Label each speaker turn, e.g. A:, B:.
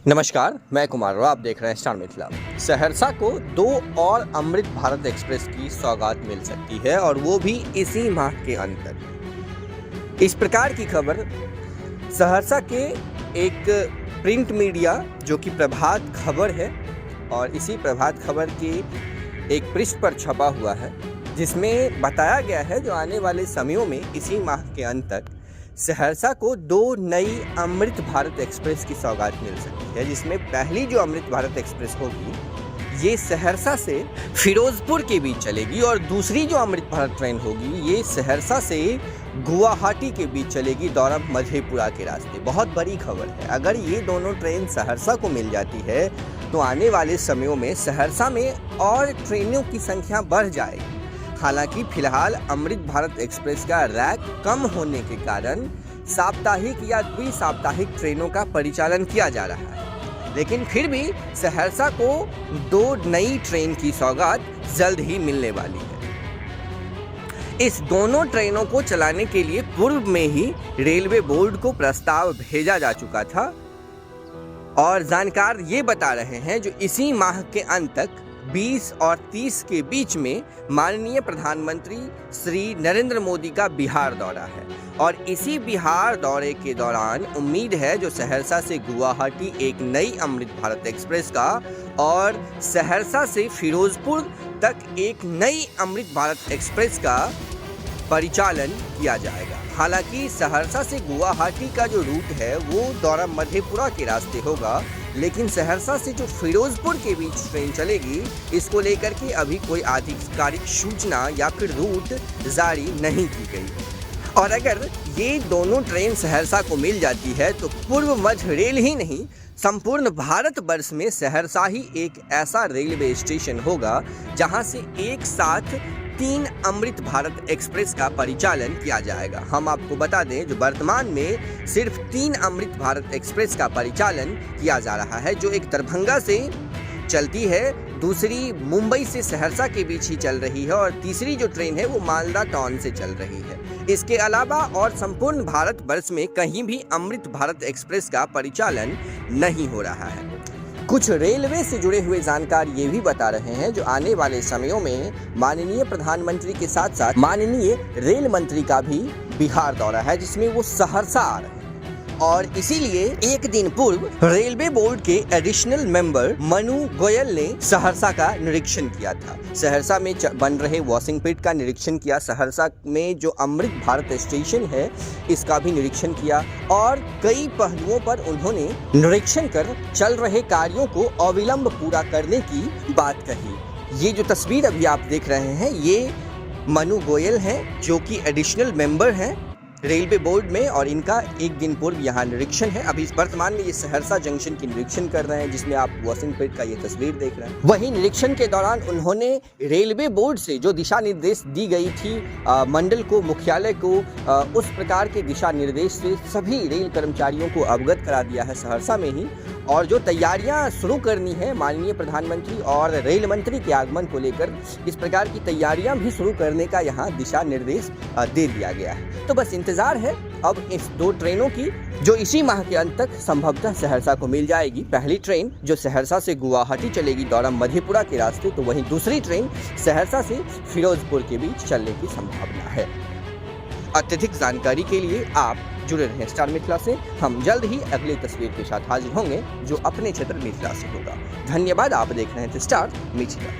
A: नमस्कार, मैं कुमार और आप देख रहे हैं स्टार मिथिला। सहरसा को 2 और अमृत भारत एक्सप्रेस की सौगात मिल सकती है और वो भी इसी माह के अंत तक। इस प्रकार की खबर सहरसा के एक प्रिंट मीडिया जो कि प्रभात खबर है और इसी प्रभात खबर के एक पृष्ठ पर छपा हुआ है, जिसमें बताया गया है जो आने वाले समयों में इसी माह के अंत तक सहरसा को 2 नई अमृत भारत एक्सप्रेस की सौगात मिल सकती है। जिसमें पहली जो अमृत भारत एक्सप्रेस होगी ये सहरसा से फिरोजपुर के बीच चलेगी और दूसरी जो अमृत भारत ट्रेन होगी ये सहरसा से गुवाहाटी के बीच चलेगी दौरम मधेपुरा के रास्ते। बहुत बड़ी खबर है। अगर ये दोनों ट्रेन सहरसा को मिल जाती है तो आने वाले समयों में सहरसा में और ट्रेनों की संख्या बढ़ जाएगी। हालांकि फिलहाल अमृत भारत एक्सप्रेस का रैक कम होने के कारण साप्ताहिक या द्वि-साप्ताहिक ट्रेनों का परिचालन किया जा रहा है, लेकिन फिर भी सहरसा को 2 नई ट्रेन की सौगात जल्द ही मिलने वाली है। इस दोनों ट्रेनों को चलाने के लिए पूर्व में ही रेलवे बोर्ड को प्रस्ताव भेजा जा चुका था और जानकार ये बता रहे हैं जो इसी माह के अंत तक 20 और 30 के बीच में माननीय प्रधानमंत्री श्री नरेंद्र मोदी का बिहार दौरा है और इसी बिहार दौरे के दौरान उम्मीद है जो सहरसा से गुवाहाटी एक नई अमृत भारत एक्सप्रेस का और सहरसा से फिरोजपुर तक एक नई अमृत भारत एक्सप्रेस का परिचालन किया जाएगा। हालांकि सहरसा से गुवाहाटी का जो रूट है वो दौरा मधेपुरा के रास्ते होगा, लेकिन सहरसा से जो फिरोजपुर के बीच ट्रेन चलेगी इसको लेकर के अभी कोई आधिकारिक सूचना या फिर रूट जारी नहीं की गई है। और अगर ये दोनों ट्रेन सहरसा को मिल जाती है तो पूर्व मध्य रेल ही नहीं संपूर्ण भारतवर्ष में सहरसा ही एक ऐसा रेलवे स्टेशन होगा जहां से एक साथ 3 अमृत भारत एक्सप्रेस का परिचालन किया जाएगा। हम आपको बता दें जो वर्तमान में सिर्फ 3 अमृत भारत एक्सप्रेस का परिचालन किया जा रहा है, जो एक दरभंगा से चलती है, दूसरी मुंबई से सहरसा के बीच ही चल रही है और तीसरी जो ट्रेन है वो मालदा टाउन से चल रही है। इसके अलावा और संपूर्ण भारतवर्ष में कहीं भी अमृत भारत एक्सप्रेस का परिचालन नहीं हो रहा है। कुछ रेलवे से जुड़े हुए जानकार ये भी बता रहे हैं जो आने वाले समयों में माननीय प्रधानमंत्री के साथ साथ माननीय रेल मंत्री का भी बिहार दौरा है, जिसमें वो सहरसा आ रहे हैं और इसीलिए एक दिन पूर्व रेलवे बोर्ड के एडिशनल मेंबर मनु गोयल ने सहरसा का निरीक्षण किया था। सहरसा में बन रहे वॉशिंग पिट का निरीक्षण किया, सहरसा में जो अमृत भारत स्टेशन है इसका भी निरीक्षण किया और कई पहलुओं पर उन्होंने निरीक्षण कर चल रहे कार्यों को अविलंब पूरा करने की बात कही। ये जो तस्वीर अभी आप देख रहे हैं ये मनु गोयल हैं जो कि एडिशनल मेंबर हैं रेलवे बोर्ड में और इनका एक दिन पूर्व यहाँ निरीक्षण है। अभी इस वर्तमान में ये सहरसा जंक्शन की निरीक्षण कर रहे हैं, जिसमें आप वॉशिंग पिट का ये तस्वीर देख रहे हैं। वहीं निरीक्षण के दौरान उन्होंने रेलवे बोर्ड से जो दिशा निर्देश दी गई थी मंडल को, मुख्यालय को, उस प्रकार के दिशा निर्देश से सभी रेल कर्मचारियों को अवगत करा दिया है सहरसा में ही, और जो तैयारियां शुरू करनी है माननीय प्रधानमंत्री और रेल मंत्री के आगमन को लेकर इस प्रकार की तैयारियां भी शुरू करने का यहाँ दिशा निर्देश दे दिया गया है। तो बस इंतजार है अब इस 2 ट्रेनों की जो इसी माह के अंत तक संभवतः सहरसा को मिल जाएगी। पहली ट्रेन जो सहरसा से गुवाहाटी चलेगी दौरान मधेपुरा के रास्ते, तो वहीं दूसरी ट्रेन सहरसा से फिरोजपुर के बीच चलने की संभावना है। अत्यधिक जानकारी के लिए आप जुड़े रहें स्टार मिथिला से। हम जल्द ही अगली तस्वीर के साथ हाजिर होंगे जो अपने क्षेत्र मिथिला से होगा। धन्यवाद। आप देख रहे हैं स्टार मिथिला।